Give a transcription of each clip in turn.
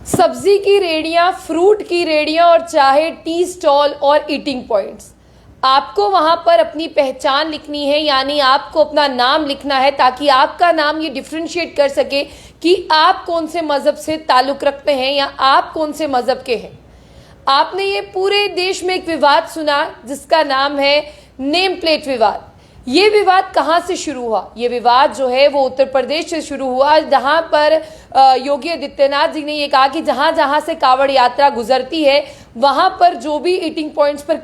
सब्जी की रेडियां, फ्रूट की रेडियां और चाहे टी स्टॉल और ईटिंग पॉइंट्स, आपको वहां पर अपनी पहचान लिखनी है, यानी आपको अपना नाम लिखना है ताकि आपका नाम ये डिफ्रेंशिएट कर सके कि आप कौन से मजहब से ताल्लुक रखते हैं या आप कौन से मजहब के हैं। आपने ये पूरे देश में एक विवाद सुना जिसका नाम है नेम प्लेट विवाद। ये विवाद कहाँ से शुरू हुआ? ये विवाद जो है वो उत्तर प्रदेश से शुरू हुआ, जहां पर योगी आदित्यनाथ जी ने ये कहा कि जहां जहां से कावड़ यात्रा गुजरती है वहां पर जो भी ईटिंग पॉइंट्स पर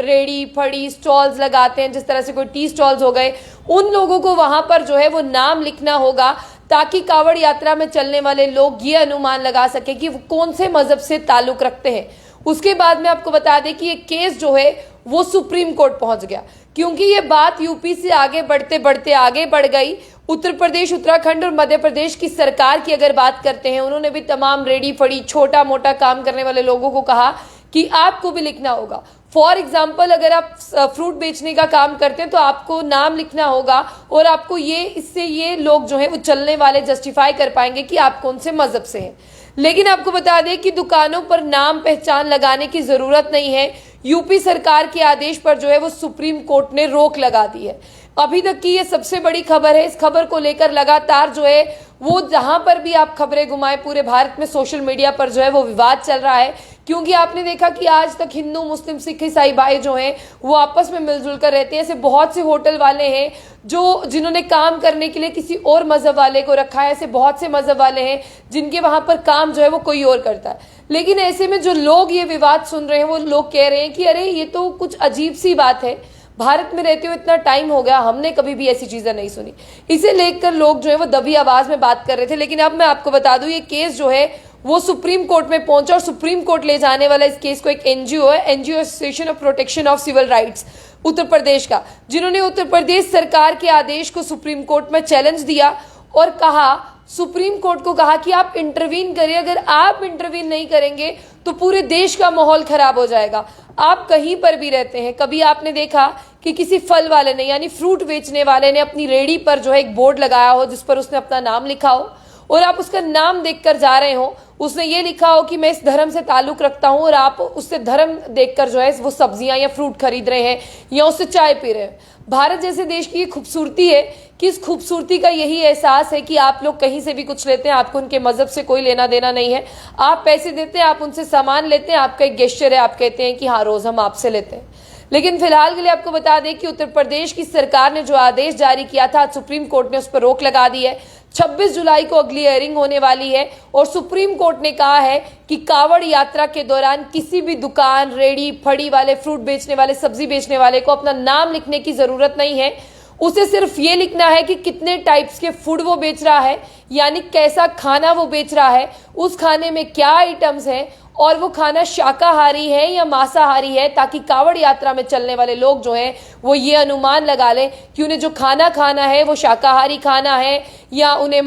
रेड़ी फड़ी स्टॉल्स लगाते हैं, जिस तरह से कोई टी स्टॉल्स हो गए, उन लोगों को वहां पर जो है वो नाम लिखना होगा ताकि कावड़ यात्रा में चलने वाले लोग ये अनुमान लगा सके कि वो कौन से मजहब से ताल्लुक रखते हैं। उसके बाद में आपको बता दें कि ये केस जो है वो सुप्रीम कोर्ट पहुंच गया, क्योंकि ये बात यूपी से आगे बढ़ते बढ़ते आगे बढ़ गई। उत्तर प्रदेश, उत्तराखंड और मध्य प्रदेश की सरकार की अगर बात करते हैं, उन्होंने भी तमाम रेडी फड़ी छोटा मोटा काम करने वाले लोगों को कहा कि आपको भी लिखना होगा। फॉर एग्जाम्पल, अगर आप फ्रूट बेचने का काम करते हैं तो आपको नाम लिखना होगा और आपको इससे ये लोग जो है वो चलने वाले जस्टिफाई कर पाएंगे कि आप कौन से मजहब से हैं। लेकिन आपको बता दें कि दुकानों पर नाम पहचान लगाने की जरूरत नहीं है। यूपी सरकार के आदेश पर जो है वो सुप्रीम कोर्ट ने रोक लगा दी है। अभी तक की ये सबसे बड़ी खबर है। इस खबर को लेकर लगातार जो है वो जहां पर भी आप खबरें घुमाएं, पूरे भारत में सोशल मीडिया पर जो है वो विवाद चल रहा है, क्योंकि आपने देखा कि आज तक हिंदू मुस्लिम सिख ईसाई भाई जो हैं वो आपस में मिलजुल कर रहते हैं। ऐसे बहुत से होटल वाले हैं जिन्होंने काम करने के लिए किसी और मजहब वाले को रखा है। ऐसे बहुत से मजहब वाले हैं जिनके वहां पर काम जो है वो कोई और करता है। लेकिन ऐसे में जो लोग ये विवाद सुन रहे हैं वो लोग कह रहे हैं कि अरे ये तो कुछ अजीब सी बात है, भारत में रहते हुए इतना टाइम हो गया, हमने कभी भी ऐसी चीजें नहीं सुनी। इसे लेकर लोग जो है वो दबी आवाज में बात कर रहे थे। लेकिन अब मैं आपको बता दूं, ये केस जो है वो सुप्रीम कोर्ट में पहुंचा और सुप्रीम कोर्ट ले जाने वाला इस केस को एक एनजीओ है, NGO association of protection of civil rights Uttar Pradesh का, जिन्होंने उत्तर प्रदेश सरकार के आदेश को सुप्रीम कोर्ट में चैलेंज दिया और कहा, सुप्रीम कोर्ट को कहा कि आप इंटरवीन करिए, अगर आप इंटरवीन नहीं करेंगे तो पूरे देश का माहौल खराब हो जाएगा। आप कहीं पर भी रहते हैं, कभी आपने देखा कि किसी फल वाले ने यानी फ्रूट बेचने वाले ने अपनी रेड़ी पर जो है एक बोर्ड लगाया हो जिस पर उसने अपना नाम लिखा हो और आप उसका नाम देखकर जा रहे हो, उसने ये लिखा हो कि मैं इस धर्म से ताल्लुक रखता हूं और आप उससे धर्म देखकर जो है वो सब्जियां या फ्रूट खरीद रहे हैं या उससे चाय पी रहे हैं। भारत जैसे देश की ये खूबसूरती है कि इस खूबसूरती का यही एहसास है कि आप लोग कहीं से भी कुछ लेते हैं, आपको उनके मजहब से कोई लेना देना नहीं है। आप पैसे देते हैं, आप उनसे सामान लेते हैं, आपका एक गेस्चर है, आप कहते हैं कि हाँ रोज हम आपसे लेते हैं। लेकिन फिलहाल के लिए आपको बता दें कि उत्तर प्रदेश की सरकार ने जो आदेश जारी किया था, सुप्रीम कोर्ट ने उस पर रोक लगा दी है। 26 जुलाई को अगली हियरिंग होने वाली है और सुप्रीम कोर्ट ने कहा है कि कावड़ यात्रा के दौरान किसी भी दुकान, रेड़ी फड़ी वाले, फ्रूट बेचने वाले, सब्जी बेचने वाले को अपना नाम लिखने की जरूरत नहीं है। उसे सिर्फ ये लिखना है कि कितने टाइप्स के फूड वो बेच रहा है, यानी कैसा खाना वो बेच रहा है, उस खाने में क्या आइटम्स हैं और वो खाना शाकाहारी है या मांसाहारी है, ताकि कावड़ यात्रा में चलने वाले लोग जो हैं वो ये अनुमान लगा लें कि उन्हें जो खाना खाना है वो शाकाहारी खाना है या उन्हें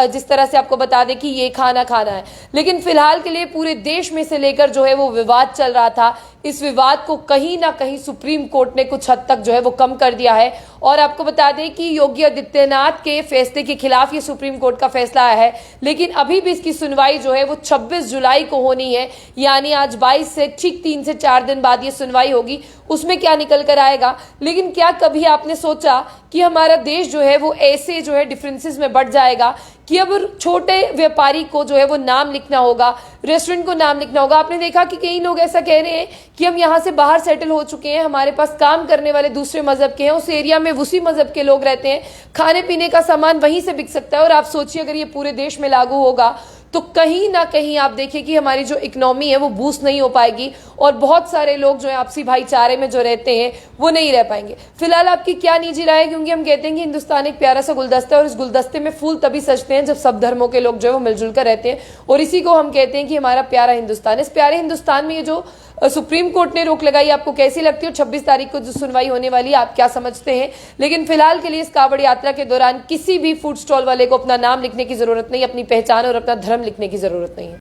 जिस तरह से आपको बता दें कि ये खाना खाना है। लेकिन फिलहाल के लिए पूरे देश में से लेकर जो है वो विवाद चल रहा था, इस विवाद को कहीं ना कहीं सुप्रीम कोर्ट ने कुछ हद तक जो है वो कम कर दिया है। और आपको बता दें कि योगी आदित्यनाथ के फैसले के खिलाफ ये सुप्रीम कोर्ट का फैसला आया है, लेकिन अभी भी इसकी सुनवाई जो है वो 26 जुलाई को होनी है, यानी आज 22 से ठीक 3 से 4 दिन बाद ये सुनवाई होगी। उसमें क्या निकल कर आएगा। लेकिन क्या कभी आपने सोचा कि हमारा देश जो है वो ऐसे जो है डिफरेंसेस में बढ़ जाएगा कि अब छोटे व्यापारी को जो है वो नाम लिखना होगा, रेस्टोरेंट को नाम लिखना होगा। आपने देखा कि कई लोग ऐसा कह रहे हैं कि हम यहाँ से बाहर सेटल हो चुके हैं, हमारे पास काम करने वाले दूसरे मजहब के हैं, उस एरिया में उसी मजहब के लोग रहते हैं, खाने पीने का सामान वहीं से बिक सकता है। और आप सोचिए अगर ये पूरे देश में लागू होगा तो कहीं ना कहीं आप देखिए कि हमारी जो इकोनॉमी है वो बूस्ट नहीं हो पाएगी और बहुत सारे लोग जो है आपसी भाईचारे में जो रहते हैं वो नहीं रह पाएंगे। फिलहाल आपकी क्या निजी राय है, क्योंकि हम कहते हैं कि हिंदुस्तान एक प्यारा सा गुलदस्ता है और इस गुलदस्ते में फूल तभी सजते हैं जब सब धर्मों के लोग जो है वो मिलजुल कर रहते हैं, और इसी को हम कहते हैं कि हमारा प्यारा हिंदुस्तान है। इस प्यारे हिंदुस्तान में ये जो सुप्रीम कोर्ट ने रोक लगाई, आपको कैसी लगती है? 26 तारीख को जो सुनवाई होने वाली है आप क्या समझते हैं? लेकिन फिलहाल के लिए इस कावड़ यात्रा के दौरान किसी भी फूड स्टॉल वाले को अपना नाम लिखने की जरूरत नहीं, अपनी पहचान और अपना धर्म लिखने की जरूरत नहीं है।